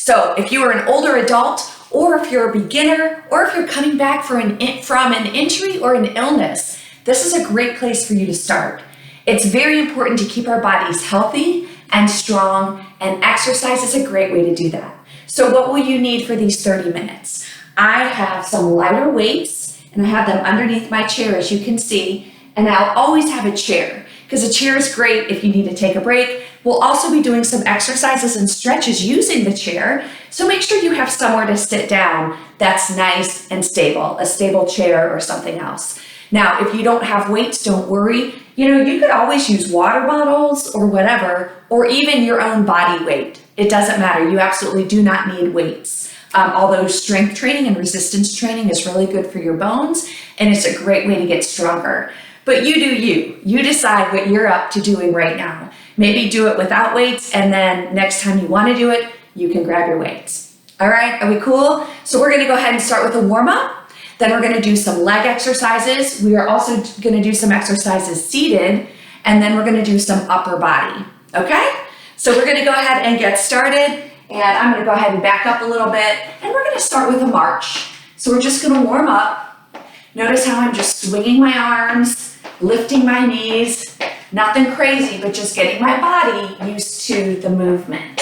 So if you are an older adult, or if you're a beginner, or if you're coming back from an injury or an illness, this is a great place for you to start. It's very important to keep our bodies healthy and strong, and exercise is a great way to do that. So what will you need for these 30 minutes? I have some lighter weights, and I have them underneath my chair, as you can see, and I'll always have a chair, because a chair is great if you need to take a break. We'll also be doing some exercises and stretches using the chair, so make sure you have somewhere to sit down that's nice and stable, a stable chair or something else. Now, if you don't have weights, don't worry. You could always use water bottles or whatever, or even your own body weight. It doesn't matter. You absolutely do not need weights. Although strength training and resistance training is really good for your bones, and it's a great way to get stronger. But you do you. You decide what you're up to doing right now. Maybe do it without weights, and then next time you want to do it, you can grab your weights. All right, are we cool? So we're going to go ahead and start with a warm-up. Then we're going to do some leg exercises. We are also going to do some exercises seated, and then we're going to do some upper body. Okay? So we're going to go ahead and get started, and I'm going to go ahead and back up a little bit, and we're going to start with a march. So we're just going to warm up. Notice how I'm just swinging my arms, lifting my knees. Nothing crazy, but just getting my body used to the movement.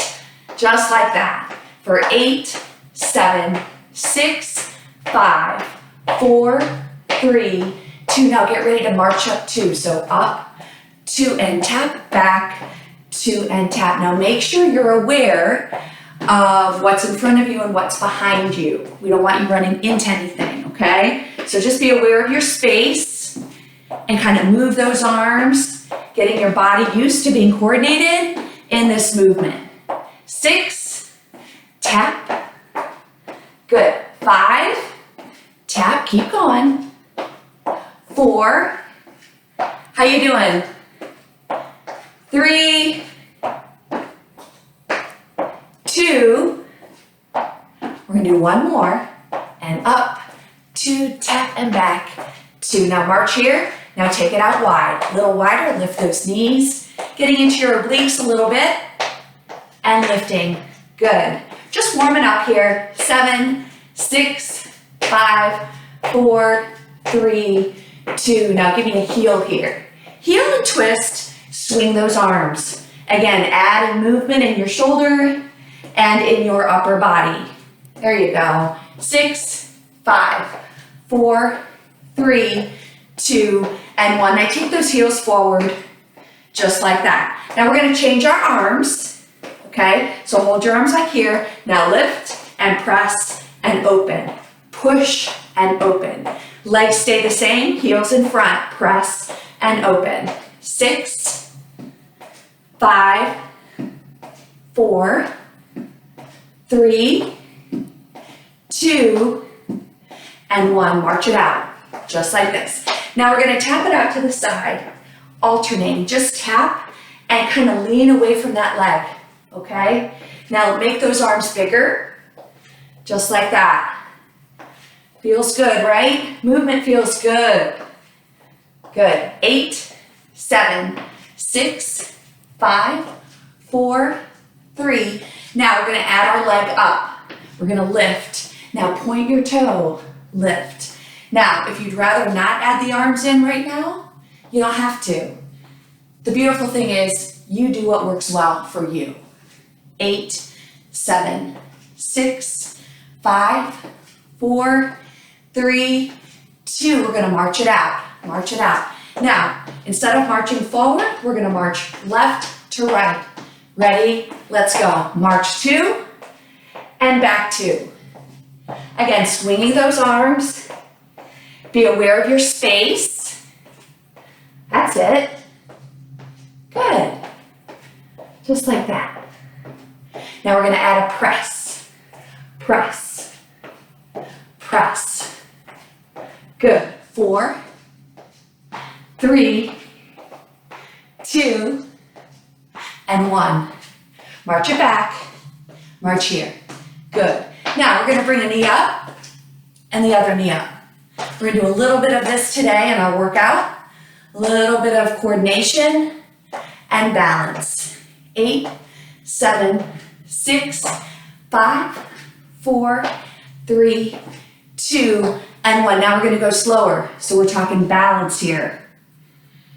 Just like that. For 8, 7, 6, 5, 4, 3, 2. Now get ready to march up 2. So up, 2, and tap, back, 2, and tap. Now make sure you're aware of what's in front of you and what's behind you. We don't want you running into anything, okay? So just be aware of your space and kind of move those arms, getting your body used to being coordinated in this movement. 6, tap, good. 5, tap, keep going. 4, how you doing? 3, 2, we're gonna do one more, and up, 2, tap, and back, 2. Now march here. Now take it out wide, a little wider, lift those knees, getting into your obliques a little bit, and lifting, good. Just warming up here, 7, 6, 5, 4, 3, 2. Now give me a heel here. Heel and twist, swing those arms. Again, add a movement in your shoulder and in your upper body. There you go. 6, 5, 4, 3, 2, and 1. Now take those heels forward, just like that. Now we're going to change our arms, okay? So hold your arms like here. Now lift and press and open. Push and open. Legs stay the same, heels in front, press and open. 6, 5, 4, 3, 2, and 1. March it out, just like this. Now we're going to tap it out to the side, alternating. Just tap and kind of lean away from that leg, okay? Now make those arms bigger, just like that. Feels good, right? Movement feels good. Good. 8, 7, 6, 5, 4, 3. Now we're going to add our leg up. We're going to lift. Now point your toe, lift. Now, if you'd rather not add the arms in right now, you don't have to. The beautiful thing is you do what works well for you. 8, 7, 6, 5, 4, 3, 2. We're going to march it out. March it out. Now, instead of marching forward, we're going to march left to right. Ready? Let's go. March 2 and back 2. Again, swinging those arms. Be aware of your space. That's it. Good. Just like that. Now we're going to add a press. Press. Press. Good. 4, 3, 2, and 1. March it back. March here. Good. Now we're going to bring a knee up and the other knee up. We're going to do a little bit of this today in our workout. A little bit of coordination and balance. 8, 7, 6, 5, 4, 3, 2, and 1. Now we're going to go slower. So we're talking balance here.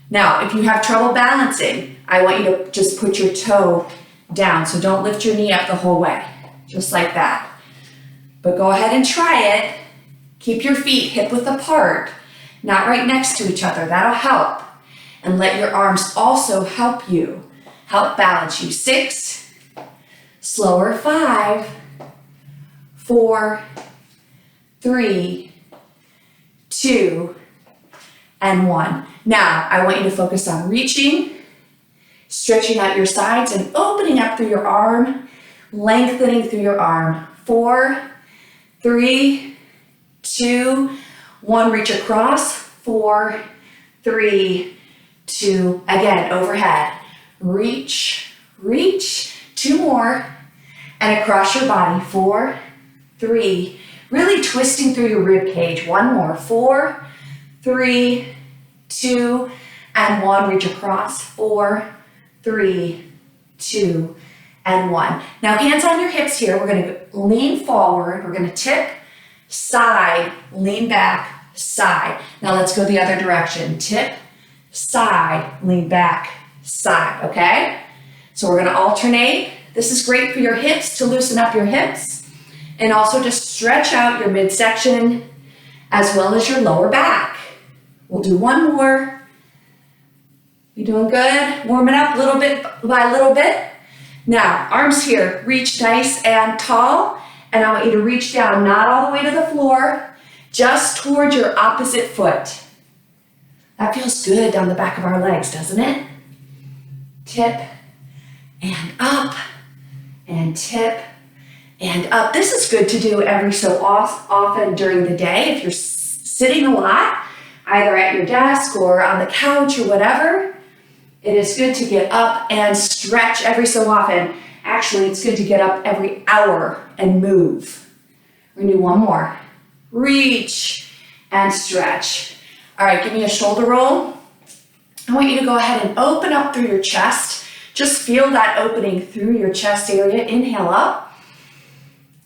Now, if you have trouble balancing, I want you to just put your toe down. So don't lift your knee up the whole way, just like that. But go ahead and try it. Keep your feet hip width apart, not right next to each other. That'll help. And let your arms also help you, help balance you. 6, slower, 5, 4, 3, 2, and 1. Now, I want you to focus on reaching, stretching out your sides and opening up through your arm, lengthening through your arm. 4, 3, 2, 1, reach across. 4, 3, 2, again, overhead. Reach, reach, 2 more, and across your body. 4, 3, really twisting through your rib cage. 1 more. 4, 3, 2, and 1, reach across. 4, 3, 2, and 1. Now hands on your hips here. We're going to lean forward. We're going to tip, side, lean back, side. Now let's go the other direction. Tip, side, lean back, side, okay? So we're going to alternate. This is great for your hips, to loosen up your hips, and also to stretch out your midsection as well as your lower back. We'll do 1 more. You doing good? Warm it up little bit by little bit. Now, arms here, reach nice and tall, and I want you to reach down, not all the way to the floor, just towards your opposite foot. That feels good down the back of our legs, doesn't it? Tip and up and tip and up. This is good to do every so often during the day. If you're sitting a lot, either at your desk or on the couch or whatever, it is good to get up and stretch every so often. Actually, it's good to get up every hour and move. We're gonna do 1 more. Reach and stretch. All right, give me a shoulder roll. I want you to go ahead and open up through your chest. Just feel that opening through your chest area. Inhale up.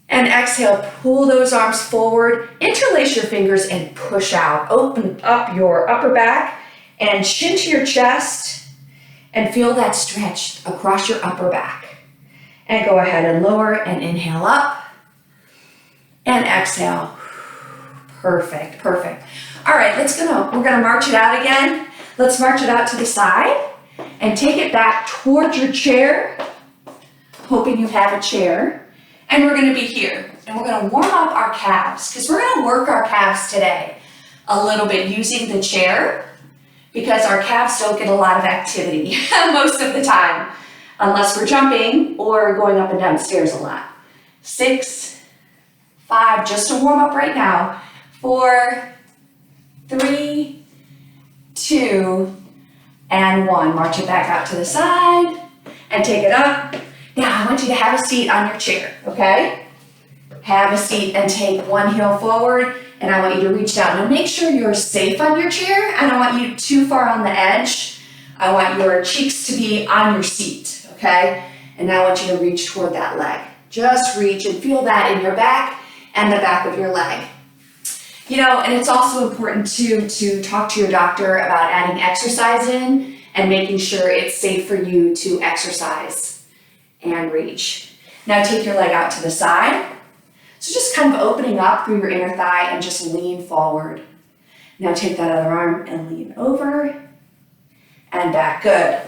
And exhale, pull those arms forward. Interlace your fingers and push out. Open up your upper back and chin to your chest. And feel that stretch across your upper back. And go ahead and lower and inhale up. And exhale. Perfect, perfect. All right, we're gonna march it out again. Let's march it out to the side and take it back towards your chair, hoping you have a chair. And we're gonna be here, and we're gonna warm up our calves, because we're gonna work our calves today a little bit using the chair, because our calves don't get a lot of activity most of the time, unless we're jumping or going up and down stairs a lot. 6, 5, just to warm up right now. 4, 3, 2, and 1. March it back out to the side and take it up. Now I want you to have a seat on your chair, okay? Have a seat and take 1 heel forward, and I want you to reach down. Now make sure you're safe on your chair. I don't want you too far on the edge. I want your cheeks to be on your seat, okay? And now I want you to reach toward that leg. Just reach and feel that in your back and the back of your leg. You know, and it's also important to talk to your doctor about adding exercise in and making sure it's safe for you to exercise and reach. Now take your leg out to the side. So just kind of opening up through your inner thigh and just lean forward. Now take that other arm and lean over and back. Good.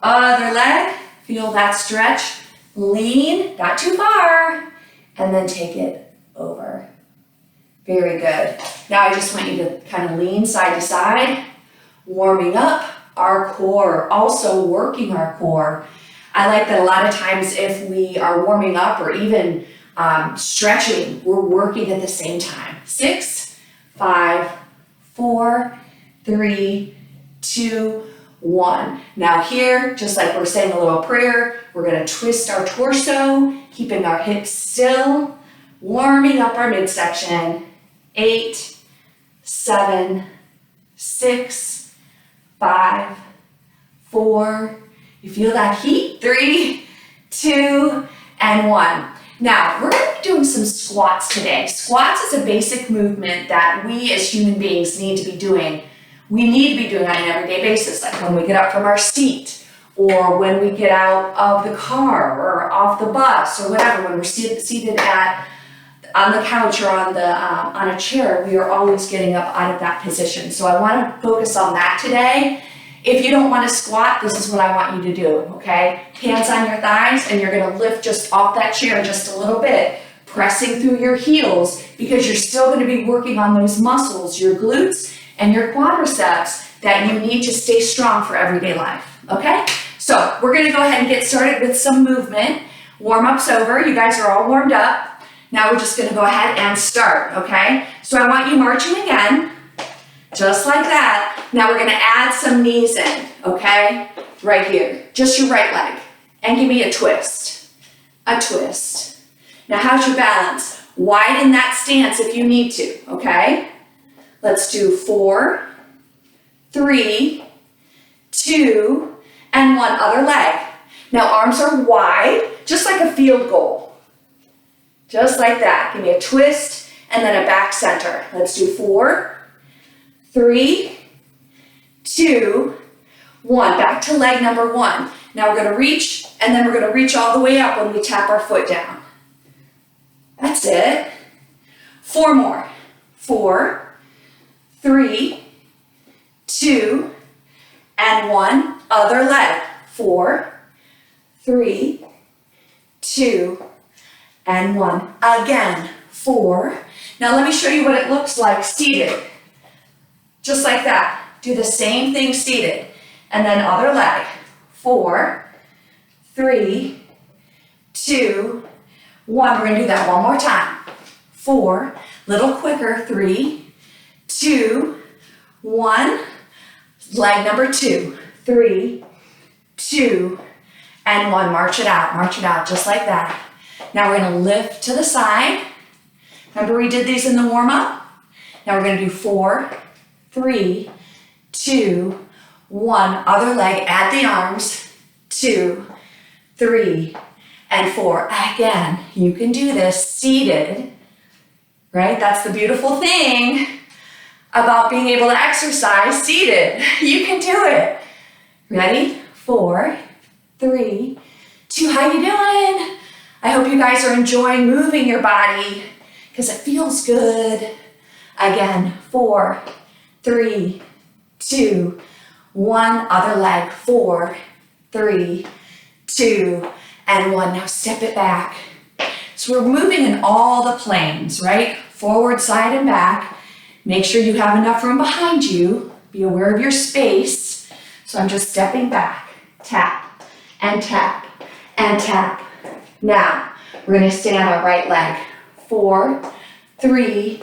Other leg, feel that stretch. Lean, not too far, and then take it over. Very good. Now I just want you to kind of lean side to side, warming up our core, also working our core. I like that a lot of times if we are warming up or even stretching, we're working at the same time. 6, 5, 4, 3, 2, 1. Now here, just like we're saying a little prayer, we're going to twist our torso, keeping our hips still, warming up our midsection. 8, 7, 6, 5, 4. You feel that heat? 3, 2, and 1. Now, we're going to be doing some squats today. Squats is a basic movement that we as human beings need to be doing. We need to be doing on an everyday basis, like when we get up from our seat, or when we get out of the car, or off the bus, or whatever, when we're seated on the couch or on a chair, we are always getting up out of that position. So I want to focus on that today. If you don't want to squat, this is what I want you to do, okay? Hands on your thighs, and you're going to lift just off that chair just a little bit, pressing through your heels, because you're still going to be working on those muscles, your glutes and your quadriceps, that you need to stay strong for everyday life, okay? So we're going to go ahead and get started with some movement. Warm-up's over. You guys are all warmed up. Now we're just going to go ahead and start, okay? So I want you marching again, just like that. Now we're going to add some knees in, okay? Right here, just your right leg. And give me a twist, a twist. Now how's your balance? Widen that stance if you need to, okay? Let's do 4, 3, 2, and 1 other leg. Now arms are wide, just like a field goal. Just like that. Give me a twist and then a back center. Let's do 4, 3, 2, 1. Back to leg number 1. Now we're going to reach, and then we're going to reach all the way up when we tap our foot down. That's it. 4 more. 4, 3, 2, and 1. Other leg. 4, 3, 2, and 1. Again. 4. Now let me show you what it looks like seated. Just like that. Do the same thing seated. And then other leg. 4, 3, 2, 1. We're going to do that one more time. 4, little quicker. 3, 2, 1. Leg number 2. 3, 2, and 1. March it out just like that. Now we're going to lift to the side. Remember we did these in the warm-up? Now we're going to do 4, 3, 2, 1. Other leg, add the arms. 2, 3, and 4. Again, you can do this seated, right? That's the beautiful thing about being able to exercise seated. You can do it. Ready? 4, 3, 2. How you doing? I hope you guys are enjoying moving your body because it feels good. Again, 4, 3, 2, 1. Other leg. 4, 3, 2, and 1. Now step it back. So we're moving in all the planes, right? Forward, side, and back. Make sure you have enough room behind you. Be aware of your space. So I'm just stepping back. Tap, and tap, and tap. Now, we're going to stay on our right leg. 4, 3,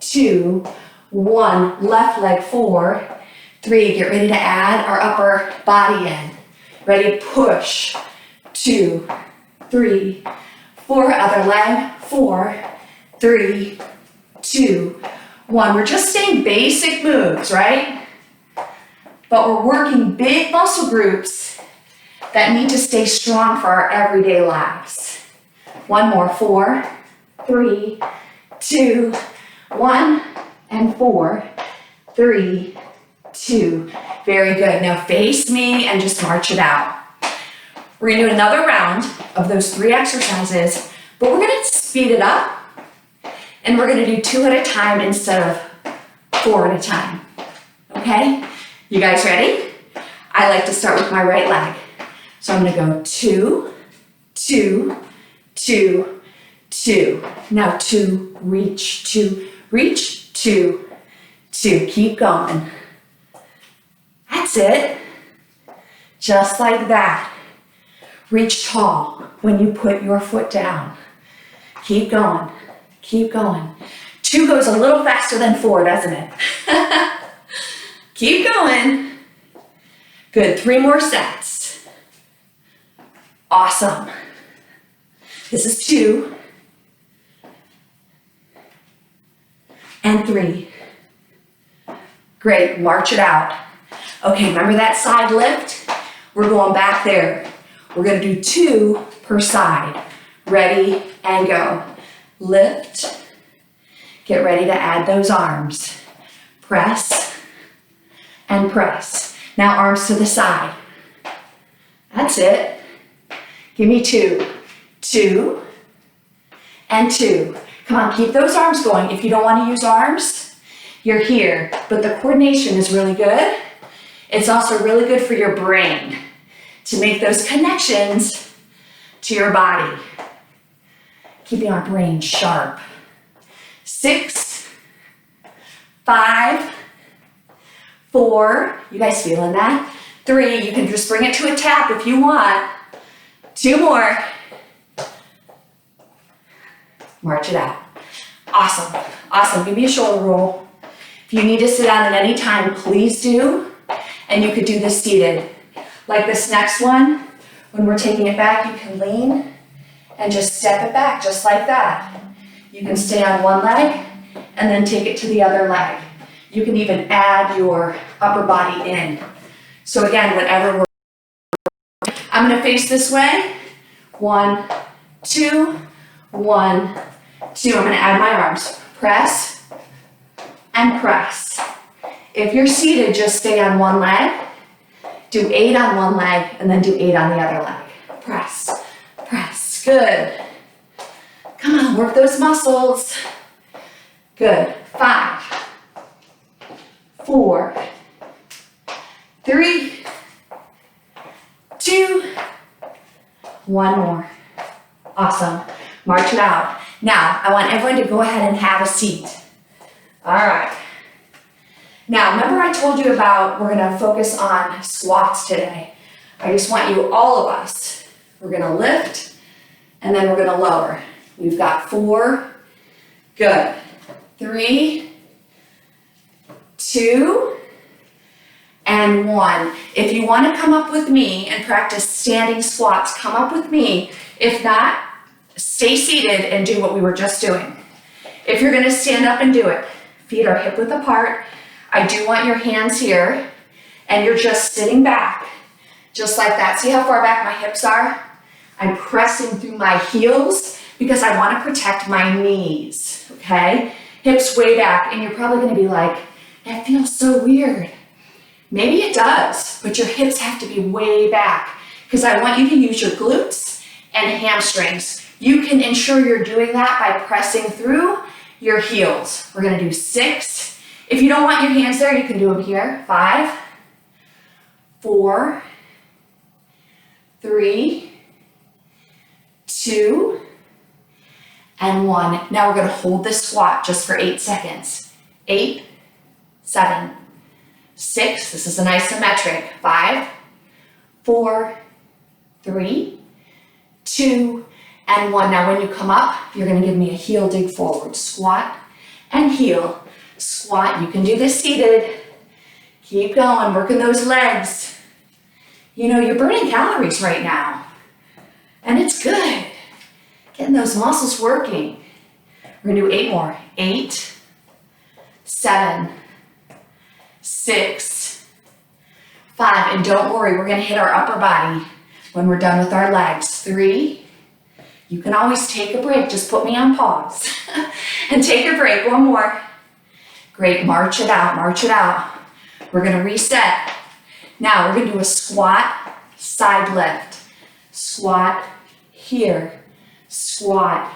2, 1. Left leg. 4, 3. Get ready to add our upper body in. Ready? Push. 2, 3, 4. Other leg. 4, 3, 2, 1. We're just staying basic moves, right? But we're working big muscle groups that need to stay strong for our everyday lives. 1 more. 4, 3, 2, 1, and 4, 3, 2. Very good. Now face me and just march it out. We're going to do another round of those 3 exercises, but we're going to speed it up, and we're going to do 2 at a time instead of 4 at a time. Okay? You guys ready? I like to start with my right leg. So I'm going to go 2, 2, 2, 2. Now 2, reach, 2, reach, 2, 2. Keep going. That's it. Just like that. Reach tall when you put your foot down. Keep going. Keep going. 2 goes a little faster than 4, doesn't it? Keep going. Good. 3 more sets. Awesome. This is 2. And 3. Great. March it out. Okay, remember that side lift? We're going back there. We're going to do 2 per side. Ready and go. Lift. Get ready to add those arms. Press and press. Now arms to the side. That's it. Give me 2. 2 and 2. Come on, keep those arms going. If you don't want to use arms, you're here. But the coordination is really good. It's also really good for your brain to make those connections to your body. Keeping our brain sharp. 6, 5, 4. You guys feeling that? 3. You can just bring it to a tap if you want. 2 more. March it out. Awesome. Awesome. Give me a shoulder roll. If you need to sit down at any time, please do. And you could do this seated. Like this next one, when we're taking it back, you can lean and just step it back just like that. You can stay on one leg and then take it to the other leg. You can even add your upper body in. So again, whenever I'm gonna face this way. 1, 2, 1, 2. I'm gonna add my arms. Press and press. If you're seated, just stay on one leg. Do 8 on one leg and then do 8 on the other leg. Press, press, good. Come on, work those muscles. Good. 5, 4, 3, 2, 1 more. Awesome. March it out. Now, I want everyone to go ahead and have a seat. All right. Now, remember I told you about we're going to focus on squats today. I just want you, all of us, we're going to lift and then we're going to lower. We've got 4. Good. 3, 2, and 1. If you want to come up with me and practice standing squats, come up with me. If not, stay seated and do what we were just doing. If you're going to stand up and do it, feet are hip width apart. I do want your hands here, and you're just sitting back, just like that. See how far back my hips are? I'm pressing through my heels because I want to protect my knees, okay? Hips way back, and you're probably going to be like, that feels so weird. Maybe it does, but your hips have to be way back because I want you to use your glutes and hamstrings. You can ensure you're doing that by pressing through your heels. We're going to do 6. If you don't want your hands there, you can do them here. 5, 4, 3, 2, and 1. Now we're going to hold this squat just for 8 seconds. 8, 7, 6. This is an isometric. 5, 4, 3, 2, and 1. Now when you come up, you're going to give me a heel dig forward. Squat and heel. Squat. You can do this seated. Keep going, working those legs. You know, you're burning calories right now. And it's good. Getting those muscles working. We're going to do 8 more. 8, 7, 6, 5. And don't worry, we're going to hit our upper body when we're done with our legs. 3. You can always take a break. Just put me on pause and take a break. 1 more. Great. March it out. March it out. We're going to reset. Now we're going to do a squat, side lift. Squat here. Squat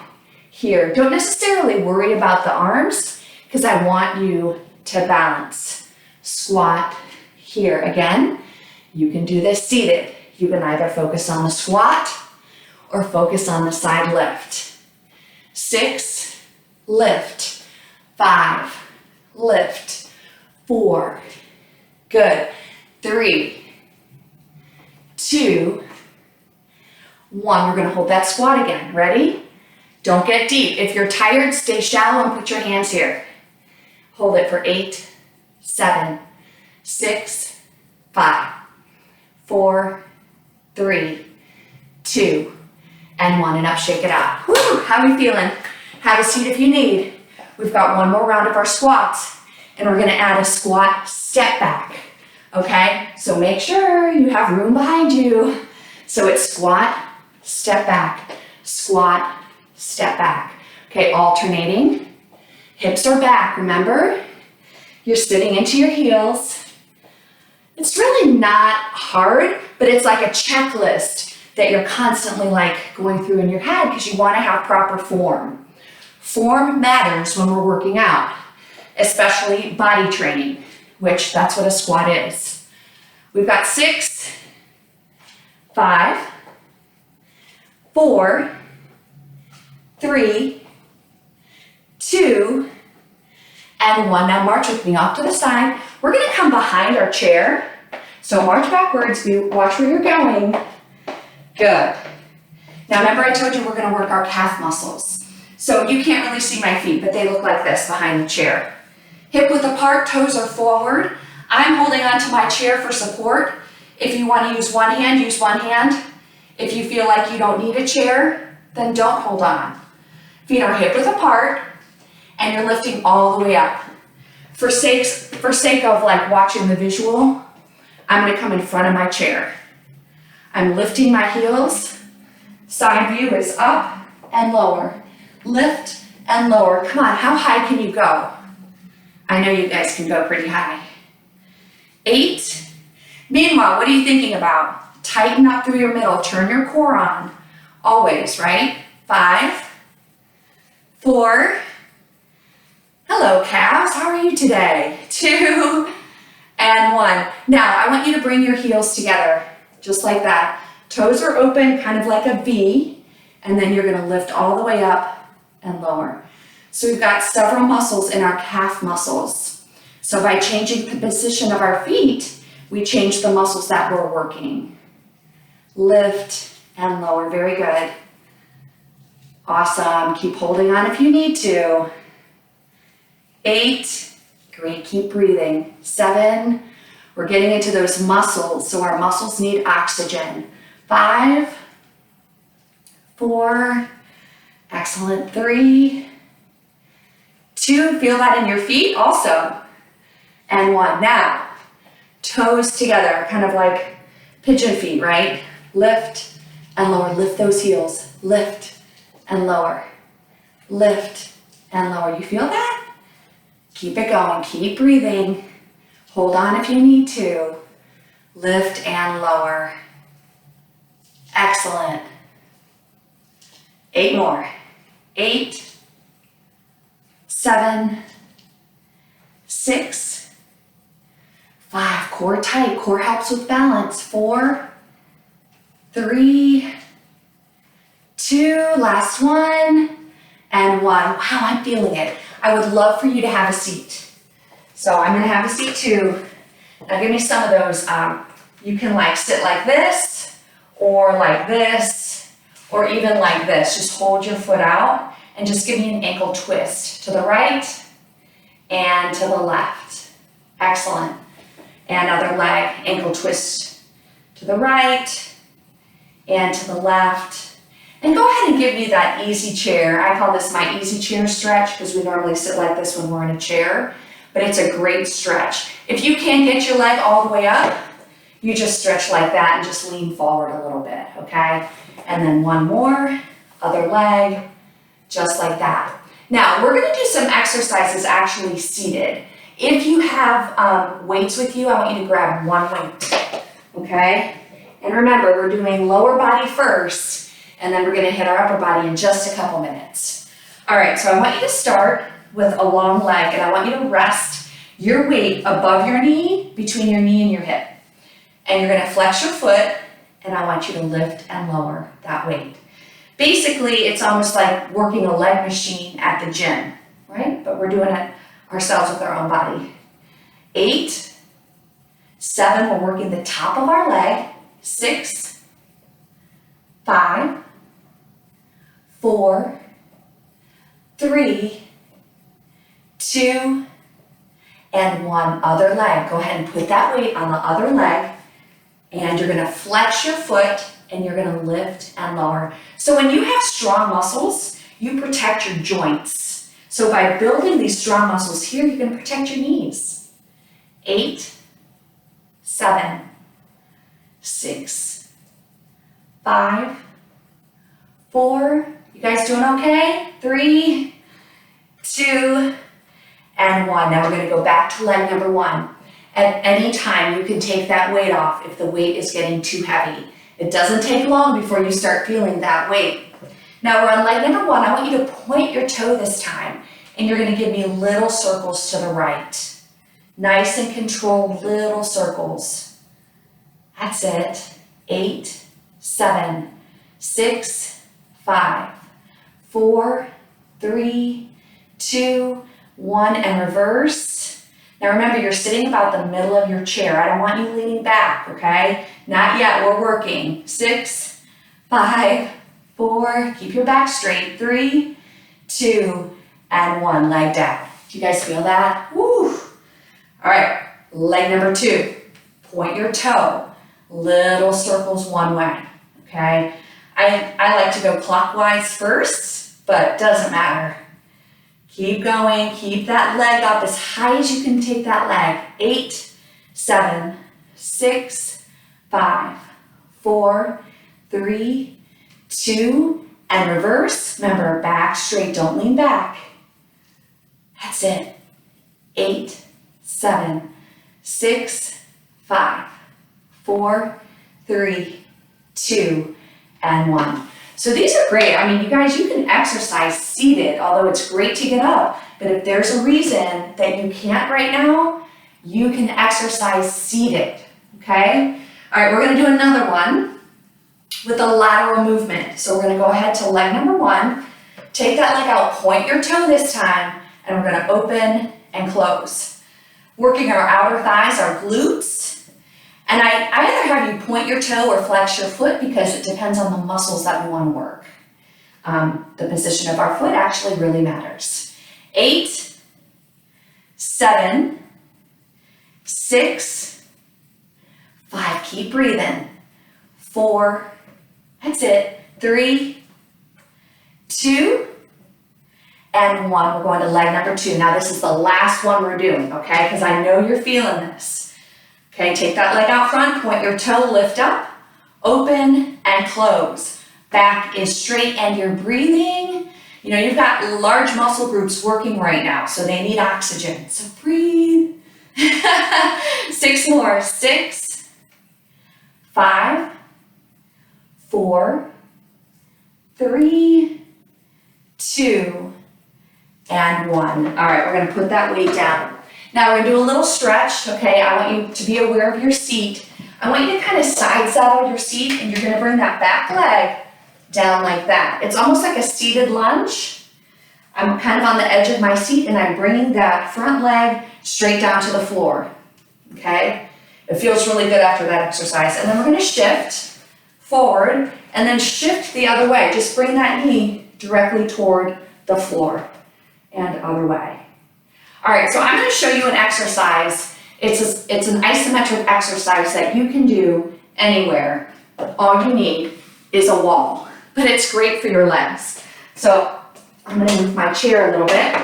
here. Don't necessarily worry about the arms because I want you to balance. Squat here. Again, you can do this seated. You can either focus on the squat or focus on the side lift. 6, lift. 5, lift. 4, good. 3, 2, 1. We're going to hold that squat again. Ready? Don't get deep. If you're tired, stay shallow and put your hands here. Hold it for 8, 7, 6, 5, 4, 3, 2, and 1. And up, shake it out. Woo, how are we feeling? Have a seat if you need. We've got 1 more round of our squats, and we're going to add a squat step back. Okay? So make sure you have room behind you. So it's squat, step back, squat, step back. Okay, alternating. Hips are back, remember? You're sitting into your heels. It's really not hard, but it's like a checklist that you're constantly like going through in your head because you want to have proper form. Form matters when we're working out, especially body training, which that's what a squat is. We've got 6, 5, 4, 3, 2, and 1. Now march with me off to the side. We're gonna come behind our chair. So march backwards, watch where you're going. Good. Now remember I told you we're gonna work our calf muscles. So you can't really see my feet, but they look like this behind the chair. Hip width apart, toes are forward. I'm holding onto my chair for support. If you wanna use one hand, use one hand. If you feel like you don't need a chair, then don't hold on. Feet are hip width apart, and you're lifting all the way up. For sake of like watching the visual, I'm gonna come in front of my chair. I'm lifting my heels. Side view is up and lower. Lift and lower. Come on, how high can you go? I know you guys can go pretty high. 8. Meanwhile, what are you thinking about? Tighten up through your middle, turn your core on. Always, right? 5, 4, hello calves, how are you today? 2, and 1. Now, I want you to bring your heels together, just like that. Toes are open, kind of like a V, and then you're gonna lift all the way up and lower. So we've got several muscles in our calf muscles. So by changing the position of our feet, we change the muscles that we're working. Lift and lower, very good. Awesome, keep holding on if you need to. 8, great, keep breathing. 7, we're getting into those muscles, so our muscles need oxygen. 5, 4, excellent. 3, 2, feel that in your feet also. And 1, now, toes together, kind of like pigeon feet, right? Lift and lower, lift those heels, lift and lower, lift and lower. You feel that? Keep it going, keep breathing. Hold on if you need to. Lift and lower. Excellent. 8 more. 8, 7, 6, 5, core tight, core helps with balance. 4, 3, 2, last one, and 1. Wow, I'm feeling it. I would love for you to have a seat. So I'm gonna have a seat too. Now give me some of those. You can like sit like this, or even like this. Just hold your foot out and just give me an ankle twist to the right and to the left. Excellent. And other leg, ankle twist to the right and to the left. And go ahead and give me that easy chair. I call this my easy chair stretch because we normally sit like this when we're in a chair, but it's a great stretch. If you can't get your leg all the way up, you just stretch like that and just lean forward a little bit, okay? And then 1 more, other leg, just like that. Now, we're gonna do some exercises actually seated. If you have weights with you, I want you to grab 1 weight, okay? And remember, we're doing lower body first, and then we're gonna hit our upper body in just a couple minutes. All right, so I want you to start with a long leg, and I want you to rest your weight above your knee, between your knee and your hip. And you're gonna flex your foot, and I want you to lift and lower that weight. Basically, it's almost like working a leg machine at the gym, right? But we're doing it ourselves with our own body. 8, 7, we're working the top of our leg. 6, 5, 4, 3, 2, and 1. Other leg. Go ahead and put that weight on the other leg, and you're gonna flex your foot and you're gonna lift and lower. So when you have strong muscles, you protect your joints. So by building these strong muscles here, you can protect your knees. 8, 7, 6, 5, 4, you You guys doing okay? 3, 2, and 1. Now we're going to go back to leg number 1. At any time, you can take that weight off if the weight is getting too heavy. It doesn't take long before you start feeling that weight. Now we're on leg number 1. I want you to point your toe this time, and you're going to give me little circles to the right. Nice and controlled little circles. That's it. 8, 7, 6, 5, 4, 3, 2, 1, and reverse. Now remember, you're sitting about the middle of your chair. I don't want you leaning back, okay? Not yet, we're working. 6, 5, 4, keep your back straight. 3, 2, and 1, leg down. Do you guys feel that? Woo! All right, leg number 2. Point your toe. Little circles one way, okay? I like to go clockwise first, but it doesn't matter. Keep going, keep that leg up as high as you can take that leg. 8, 7, 6, 5, 4, 3, 2, and reverse. Remember, back straight, don't lean back. That's it. 8, 7, 6, 5, 4, 3, 2, and 1. So these are great. I mean, you guys, you can exercise seated, although it's great to get up. But if there's a reason that you can't right now, you can exercise seated, okay? All right, we're gonna do another one with a lateral movement. So we're gonna go ahead to leg number 1. Take that leg out, point your toe this time, and we're gonna open and close. Working our outer thighs, our glutes. And I either have you point your toe or flex your foot because it depends on the muscles that we want to work. The position of our foot actually really matters. 8, 7, 6, 5, keep breathing. 4, that's it. 3, 2, and 1. We're going to leg number 2. Now this is the last one we're doing, okay? Because I know you're feeling this. Okay, take that leg out front, point your toe, lift up, open, and close. Back is straight and you're breathing. You know, you've got large muscle groups working right now, so they need oxygen. So breathe. 6 more. 6, 5, 4, 3, 2, and 1. All right, we're gonna put that weight down. Now we're gonna do a little stretch, okay? I want you to be aware of your seat. I want you to kind of side saddle your seat, and you're gonna bring that back leg down like that. It's almost like a seated lunge. I'm kind of on the edge of my seat, and I'm bringing that front leg straight down to the floor, okay? It feels really good after that exercise. And then we're gonna shift forward, and then shift the other way. Just bring that knee directly toward the floor, and other way. All right, so I'm going to show you an exercise. It's an isometric exercise that you can do anywhere. All you need is a wall, but it's great for your legs. So I'm going to move my chair a little bit,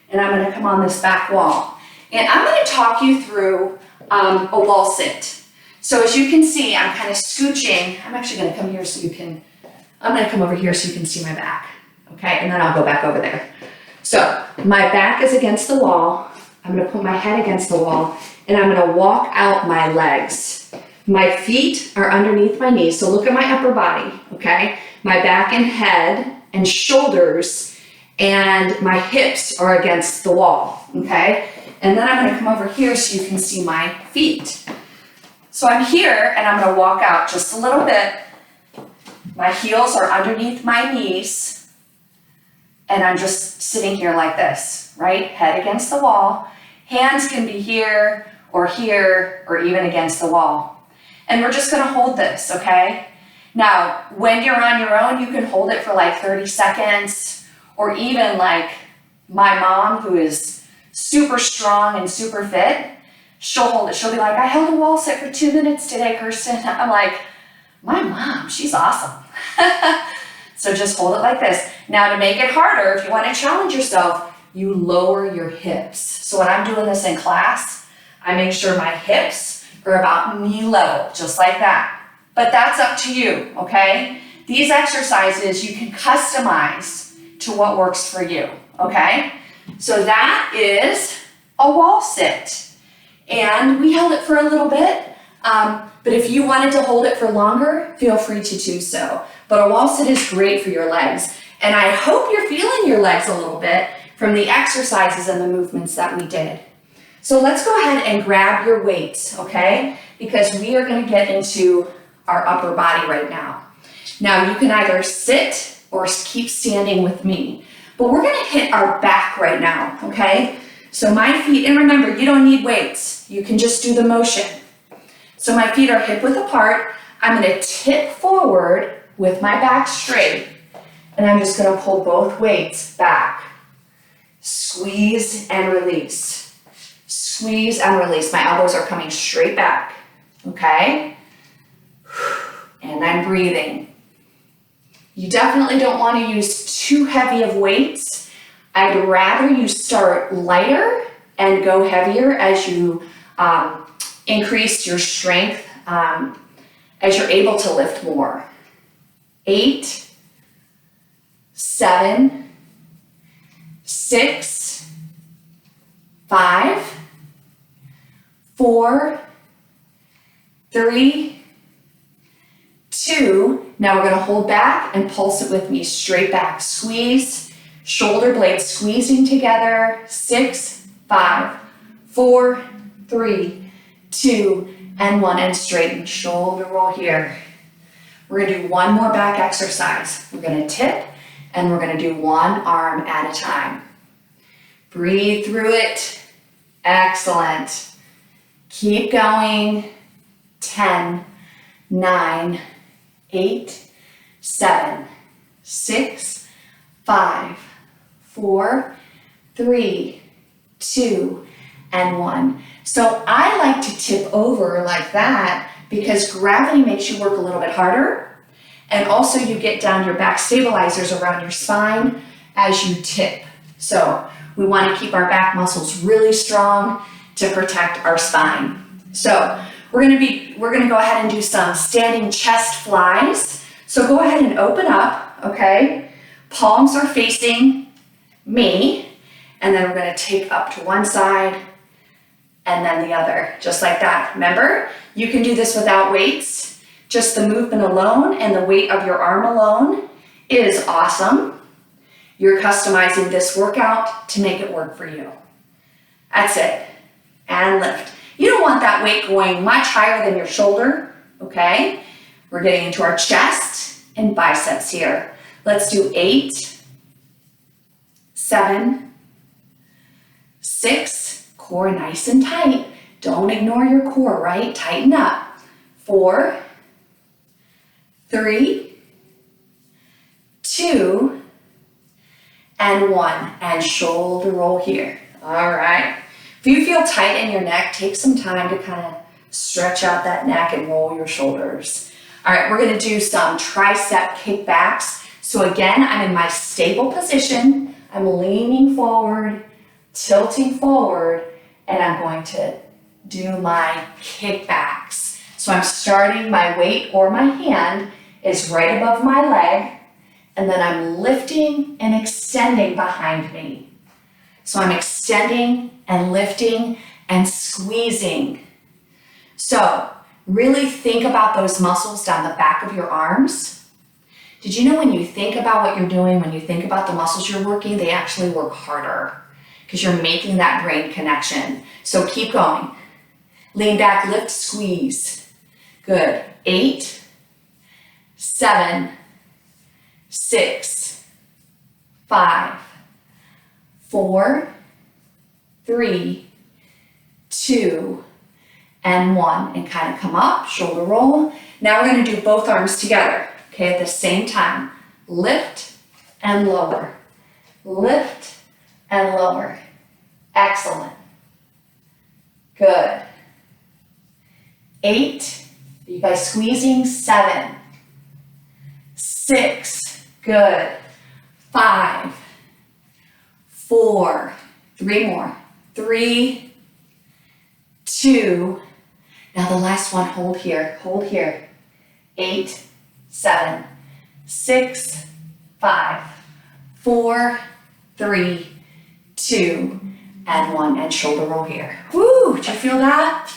and I'm going to come on this back wall. And I'm going to talk you through a wall sit. So as you can see, I'm kind of scooching. I'm actually going to come here so you can, I'm going to come over here so you can see my back. Okay, and then I'll go back over there. So my back is against the wall. I'm gonna put my head against the wall, and I'm gonna walk out my legs. My feet are underneath my knees, so look at my upper body, okay? My back and head and shoulders and my hips are against the wall, okay? And then I'm gonna come over here so you can see my feet. So I'm here, and I'm gonna walk out just a little bit. My heels are underneath my knees. And I'm just sitting here like this, right? Head against the wall. Hands can be here, or even against the wall. And we're just gonna hold this, okay? Now, when you're on your own, you can hold it for like 30 seconds, or even like my mom, who is super strong and super fit, she'll hold it. She'll be like, I held a wall sit for 2 minutes today, Kirsten. I'm like, my mom, she's awesome. So just hold it like this. Now to make it harder, if you want to challenge yourself, you lower your hips. So when I'm doing this in class, I make sure my hips are about knee level, just like that. But that's up to you, okay? these exercises you can customize to what works for you, okay? So that is a wall sit. And we held it for a little bit, but if you wanted to hold it for longer, feel free to do so. But a wall sit is great for your legs. And I hope you're feeling your legs a little bit from the exercises and the movements that we did. So let's go ahead and grab your weights, okay? Because we are going to get into our upper body right now. Now you can either sit or keep standing with me, but we're going to hit our back right now, okay? So my feet, and remember, you don't need weights. You can just do the motion. So my feet are hip width apart. I'm going to tip forward with my back straight, and I'm just going to pull both weights back. Squeeze and release. Squeeze and release. My elbows are coming straight back, okay? And I'm breathing. You definitely don't want to use too heavy of weights. I'd rather you start lighter and go heavier as you increase your strength, as you're able to lift more. 8, 7, 6, 5, 4, 3, 2. Now we're going to hold back and pulse it with me. Straight back. Squeeze. Shoulder blades squeezing together. 6, 5, 4, 3, 2, and 1. And straighten. Shoulder roll here. We're going to do one more back exercise. We're going to tip and we're going to do one arm at a time. Breathe through it. Excellent. Keep going. 10, 9, 8, 7, 6, 5, 4, 3, 2, and 1. So I like to tip over like that because gravity makes you work a little bit harder, and also you get down your back stabilizers around your spine as you tip. So we want to keep our back muscles really strong to protect our spine. So we're gonna go ahead and do some standing chest flies. So go ahead and open up, okay? Palms are facing me, and then we're gonna take up to one side and then the other, just like that. Remember, you can do this without weights. Just the movement alone and the weight of your arm alone is awesome. You're customizing this workout to make it work for you. That's it. And lift. You don't want that weight going much higher than your shoulder, okay? We're getting into our chest and biceps here. Let's do 8, 7, 6, core nice and tight. Don't ignore your core, right? Tighten up. 4, 3, 2, and 1. And shoulder roll here. All right. If you feel tight in your neck, take some time to kind of stretch out that neck and roll your shoulders. All right, we're going to do some tricep kickbacks. So again, I'm in my stable position. I'm leaning forward, tilting forward, and I'm going to do my kickbacks. So I'm starting, my weight or my hand is right above my leg, and then I'm lifting and extending behind me. So I'm extending and lifting and squeezing. So really think about those muscles down the back of your arms. Did you know when you think about what you're doing, when you think about the muscles you're working, they actually work harder because you're making that brain connection. So keep going. Lean back, lift, squeeze. Good. 8, 7, 6, 5, 4, 3, 2, and 1. And kind of come up, shoulder roll. Now we're going to do both arms together, okay, at the same time. Lift and lower. Lift and lower. Excellent. Good. 8, you guys squeezing. 7, 6, good. 5, 4, 3 more. 3, 2, now the last one, hold here, hold here. 8, 7, 6, 5, 4, 3, 2, and 1, and shoulder roll here. Woo, did you feel that?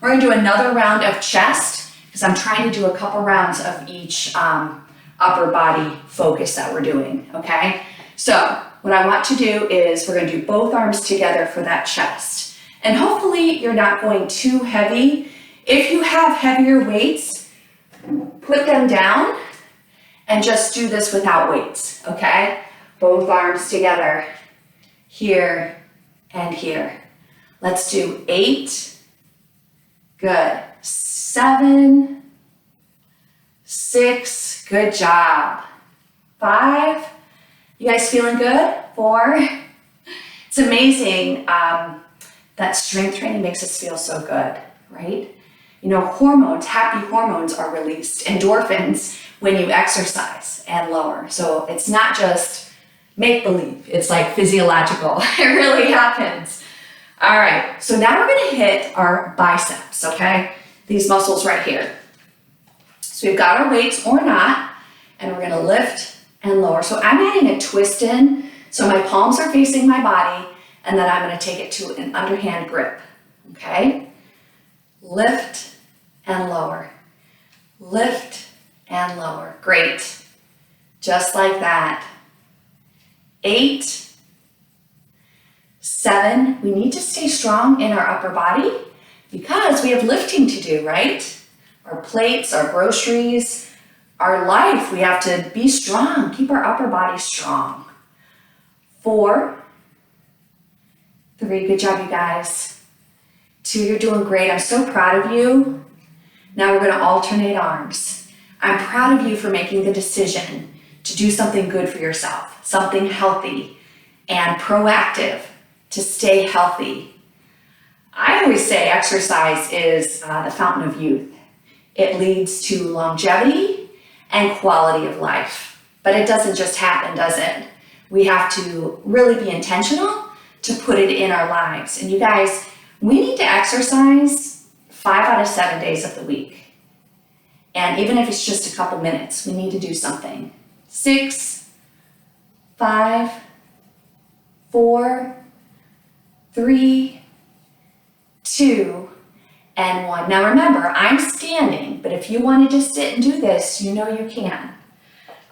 We're gonna do another round of chest, because I'm trying to do a couple rounds of each upper body focus that we're doing, okay? So what I want to do is we're gonna do both arms together for that chest. And hopefully you're not going too heavy. If you have heavier weights, put them down and just do this without weights, okay? Both arms together, here and here. Let's do 8, good, 7, 6, good job, 5, you guys feeling good? 4, it's amazing that strength training makes us feel so good, right? You know, hormones, happy hormones are released, endorphins, when you exercise and lower. So it's not just make-believe, it's like physiological. It really happens. All right, so now we're gonna hit our biceps, okay? These muscles right here. So we've got our weights or not, and we're gonna lift and lower. So I'm adding a twist in, so my palms are facing my body, and then I'm gonna take it to an underhand grip, okay? Lift and lower, lift and lower, great. Just like that. 8, 7, we need to stay strong in our upper body because we have lifting to do, right? Our plates, our groceries, our life, we have to be strong, keep our upper body strong. 4, 3, good job, you guys. 2, you're doing great. I'm so proud of you. Now we're gonna alternate arms. I'm proud of you for making the decision to do something good for yourself, something healthy and proactive to stay healthy. I always say exercise is the fountain of youth. It leads to longevity and quality of life. But it doesn't just happen, does it? We have to really be intentional to put it in our lives. And you guys, we need to exercise 5 out of 7 days of the week. And even if it's just a couple minutes, we need to do something. 6, 5, 4, 3, 2, and 1. Now remember, I'm standing, but if you wanted to sit and do this, you know you can.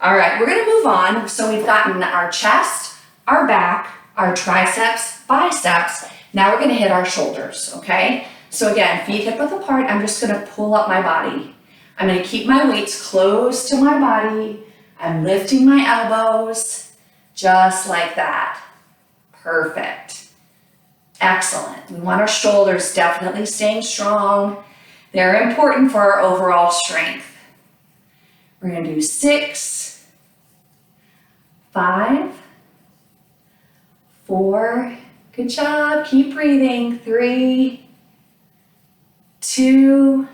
All right, we're gonna move on. So we've gotten our chest, our back, our triceps, biceps. Now we're gonna hit our shoulders, okay? So again, feet hip width apart, I'm just gonna pull up my body. I'm gonna keep my weights close to my body. I'm lifting my elbows, just like that. Perfect. Excellent. We want our shoulders definitely staying strong. They're important for our overall strength. We're gonna do 6, 5, 4, good job, keep breathing, 3, 2,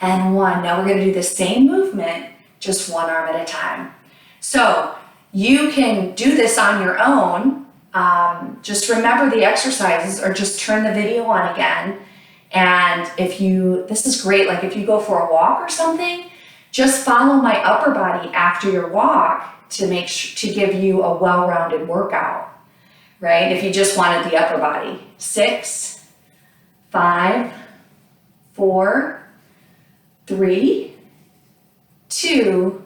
and 1. Now we're gonna do the same movement, just one arm at a time. So you can do this on your own. Just remember the exercises or just turn the video on again. And this is great, like if you go for a walk or something, just follow my upper body after your walk to give you a well-rounded workout, right? If you just wanted the upper body. 6, 5, 4, 3, 2,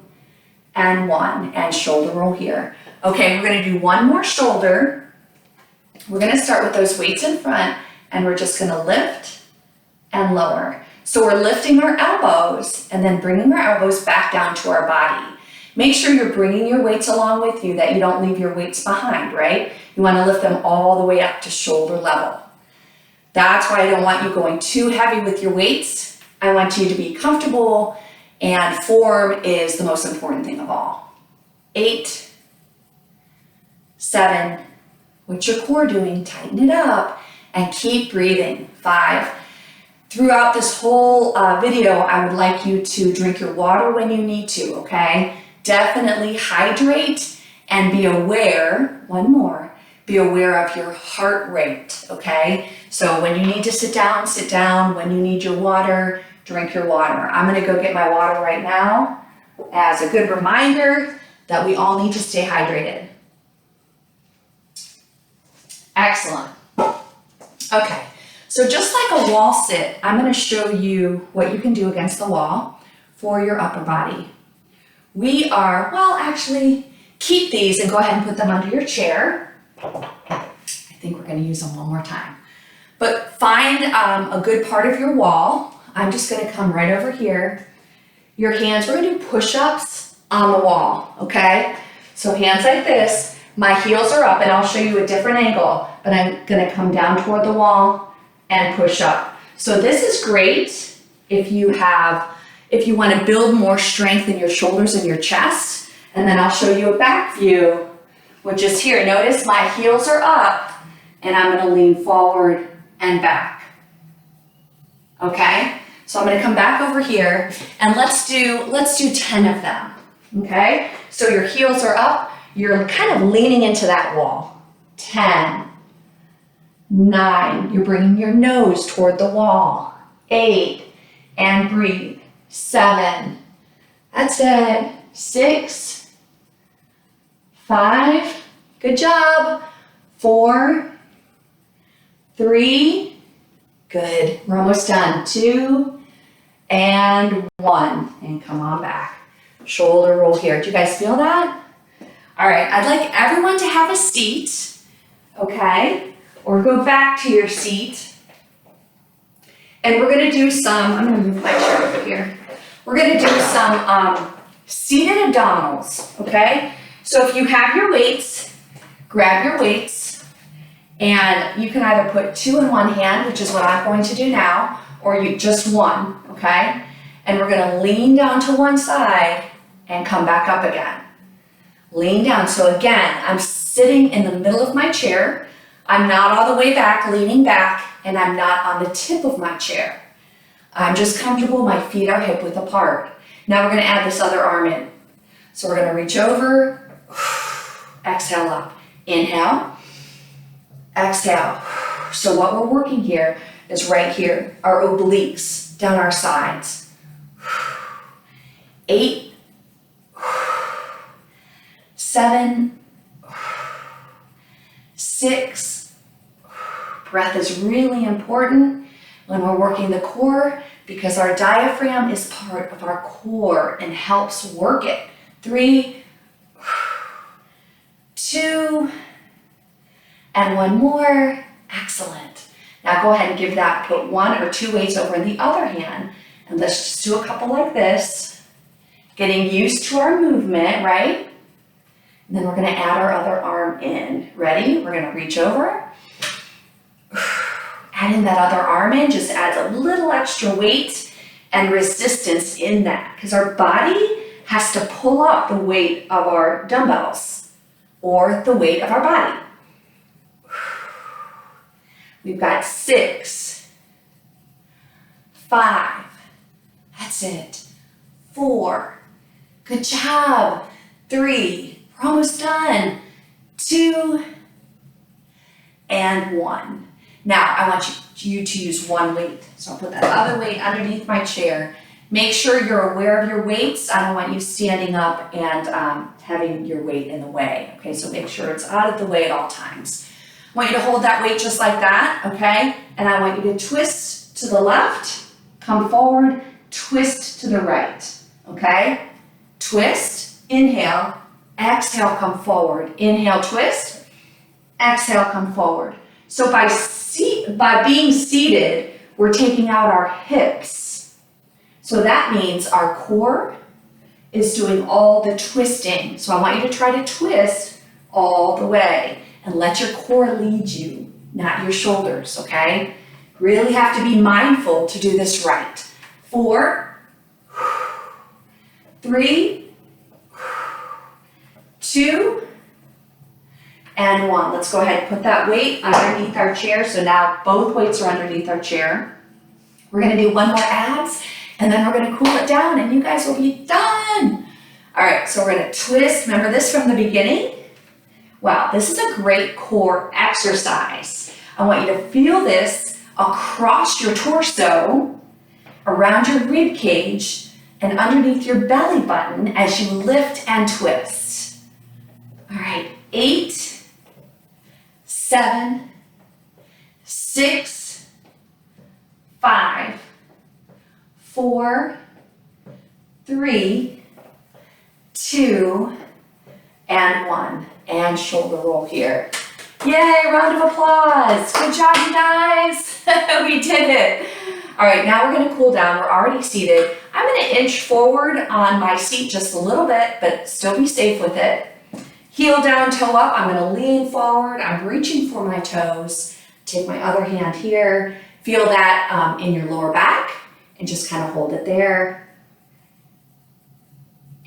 and 1, and shoulder roll here. Okay, we're gonna do one more shoulder. We're gonna start with those weights in front, and we're just gonna lift and lower. So we're lifting our elbows and then bringing our elbows back down to our body. Make sure you're bringing your weights along with you, that you don't leave your weights behind, right? You wanna lift them all the way up to shoulder level. That's why I don't want you going too heavy with your weights. I want you to be comfortable, and form is the most important thing of all. 8, 7, what's your core doing? Tighten it up and keep breathing. 5. Throughout this whole video, I would like you to drink your water when you need to, okay? Definitely hydrate and be aware, one more, be aware of your heart rate, okay? So when you need to sit down, when you need your water, drink your water. I'm gonna go get my water right now. as a good reminder that we all need to stay hydrated. Excellent. Okay, so just like a wall sit, I'm going to show you what you can do against the wall for your upper body. We are, well, actually, keep these and go ahead and put them under your chair. I think we're going to use them one more time. But find a good part of your wall. I'm just going to come right over here. Your hands, we're going to do push-ups on the wall, okay? So hands like this, my heels are up, and I'll show you a different angle, but I'm going to come down toward the wall and push up. So this is great if you want to build more strength in your shoulders and your chest. And then I'll show you a back view, which is here. Notice my heels are up, and I'm going to lean forward and back. Okay? So I'm going to come back over here, and let's do 10 of them. Okay? So your heels are up, you're kind of leaning into that wall. 10, 9, you're bringing your nose toward the wall. 8, and breathe. 7, that's it. 6, 5, good job. 4, 3, good. We're almost done. 2, and 1. And come on back. Shoulder roll here. Do you guys feel that? All right, I'd like everyone to have a seat, okay? Or go back to your seat. And we're gonna do some, I'm gonna move my chair over here. We're gonna do some seated abdominals, okay? So if you have your weights, grab your weights, and you can either put 2 in one hand, which is what I'm going to do now, or you just one, okay? And we're gonna lean down to one side and come back up again. Lean down. So again, I'm sitting in the middle of my chair. I'm not all the way back, leaning back, and I'm not on the tip of my chair. I'm just comfortable. My feet are hip width apart. Now we're going to add this other arm in. So we're going to reach over, exhale up. Inhale, exhale. So what we're working here is right here, our obliques down our sides. 8, 7, 6. Breath is really important when we're working the core because our diaphragm is part of our core and helps work it. 3, 2, and 1 more. Excellent. Now go ahead and give that, put 1 or 2 weights over in the other hand, and let's just do a couple like this. Getting used to our movement, right? And then we're going to add our other arm in. Ready? We're going to reach over. Adding that other arm in just adds a little extra weight and resistance in that because our body has to pull up the weight of our dumbbells or the weight of our body. We've got 6, 5, that's it. 4, good job. 3, we're almost done. 2, and 1. Now I want you to use 1 weight. So I'll put that other weight underneath my chair. Make sure you're aware of your weights. I don't want you standing up and having your weight in the way. Okay, so make sure it's out of the way at all times. I want you to hold that weight just like that, okay? And I want you to twist to the left, come forward, twist to the right, okay? Twist, inhale, exhale, come forward. Inhale, twist, exhale, come forward. So by being seated, we're taking out our hips. So that means our core is doing all the twisting. So I want you to try to twist all the way and let your core lead you, not your shoulders, okay? Really have to be mindful to do this right. 4, 3, 2, and 1. Let's go ahead and put that weight underneath our chair. So now both weights are underneath our chair. We're gonna do 1 more abs, and then we're gonna cool it down, and you guys will be done. All right, so we're gonna twist. Remember this from the beginning? Wow, this is a great core exercise. I want you to feel this across your torso, around your rib cage, and underneath your belly button as you lift and twist. All right, 8, 7, 6, 5, 4, 3, 2, and 1. And shoulder roll here. Yay, round of applause. Good job, you guys. We did it. All right, now we're gonna cool down. We're already seated. I'm gonna inch forward on my seat just a little bit, but still be safe with it. Heel down, toe up. I'm gonna lean forward. I'm reaching for my toes. Take my other hand here. Feel that in your lower back and just kind of hold it there.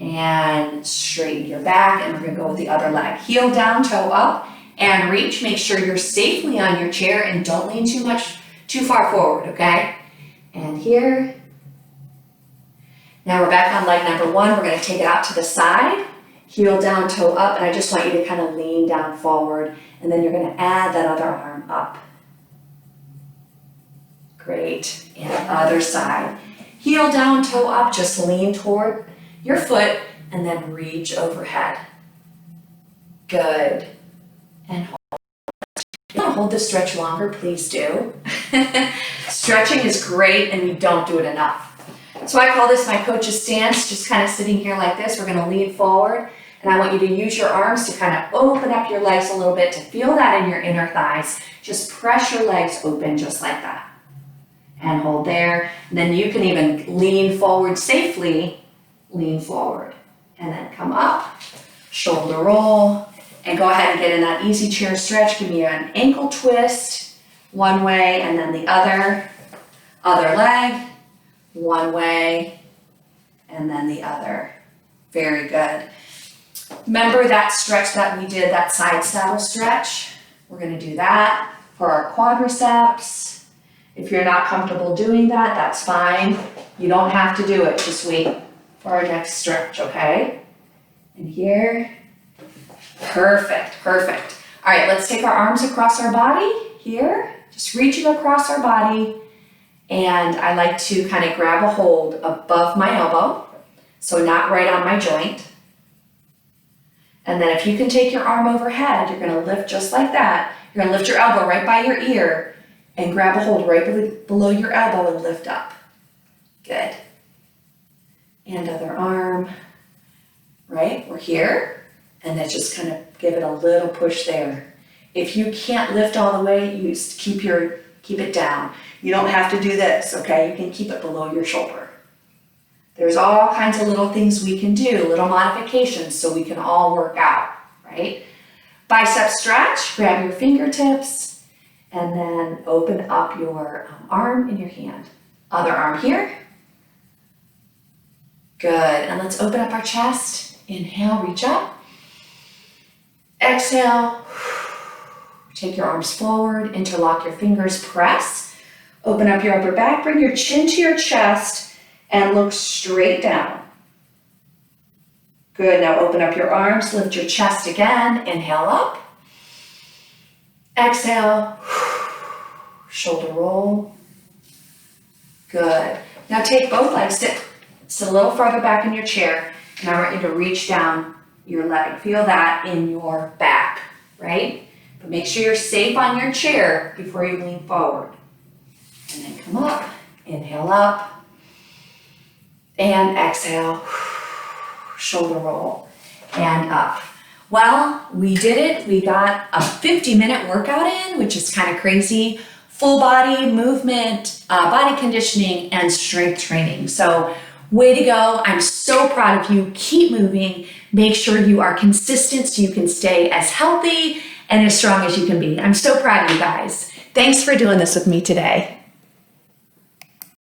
And straighten your back, and we're gonna go with the other leg. Heel down, toe up, and reach. Make sure you're safely on your chair and don't lean too far forward, okay? And here. Now we're back on leg number 1. We're gonna take it out to the side. Heel down, toe up, and I just want you to kind of lean down forward, and then you're gonna add that other arm up. Great, and other side. Heel down, toe up, just lean toward your foot, and then reach overhead. Good, and hold. If you want to hold this stretch longer, please do. Stretching is great, and we don't do it enough. So I call this my coach's stance, just kind of sitting here like this. We're gonna lean forward, and I want you to use your arms to kind of open up your legs a little bit to feel that in your inner thighs. Just press your legs open just like that. And hold there. And then you can even lean forward safely, lean forward. And then come up, shoulder roll, and go ahead and get in that easy chair stretch. Give me an ankle twist, one way, and then the other leg, one way, and then the other. Very good. Remember that stretch that we did, that side saddle stretch? We're gonna do that for our quadriceps. If you're not comfortable doing that, that's fine. You don't have to do it, just wait for our next stretch, okay? And here, perfect, perfect. All right, let's take our arms across our body here, just reaching across our body. And I like to kind of grab a hold above my elbow, so not right on my joint. And then if you can take your arm overhead, you're gonna lift just like that. You're gonna lift your elbow right by your ear and grab a hold right below your elbow and lift up. Good. And other arm, right? We're here, and then just kind of give it a little push there. If you can't lift all the way, you just keep it down. You don't have to do this, okay? You can keep it below your shoulder. There's all kinds of little things we can do, little modifications, so we can all work out, right? Bicep stretch, grab your fingertips, and then open up your arm in your hand. Other arm here. Good, and let's open up our chest. Inhale, reach up. Exhale, take your arms forward, interlock your fingers, press. Open up your upper back, bring your chin to your chest, and look straight down. Good, now open up your arms, lift your chest again, inhale up. Exhale, shoulder roll. Good. Now take both legs, sit a little farther back in your chair, and I want you to reach down your leg. Feel that in your back, right? But make sure you're safe on your chair before you lean forward. And then come up, inhale up, and exhale, shoulder roll, and up. Well, we did it. We got a 50-minute workout in, which is kind of crazy. Full body movement, body conditioning, and strength training. So way to go. I'm so proud of you. Keep moving. Make sure you are consistent so you can stay as healthy and as strong as you can be. I'm so proud of you guys. Thanks for doing this with me today.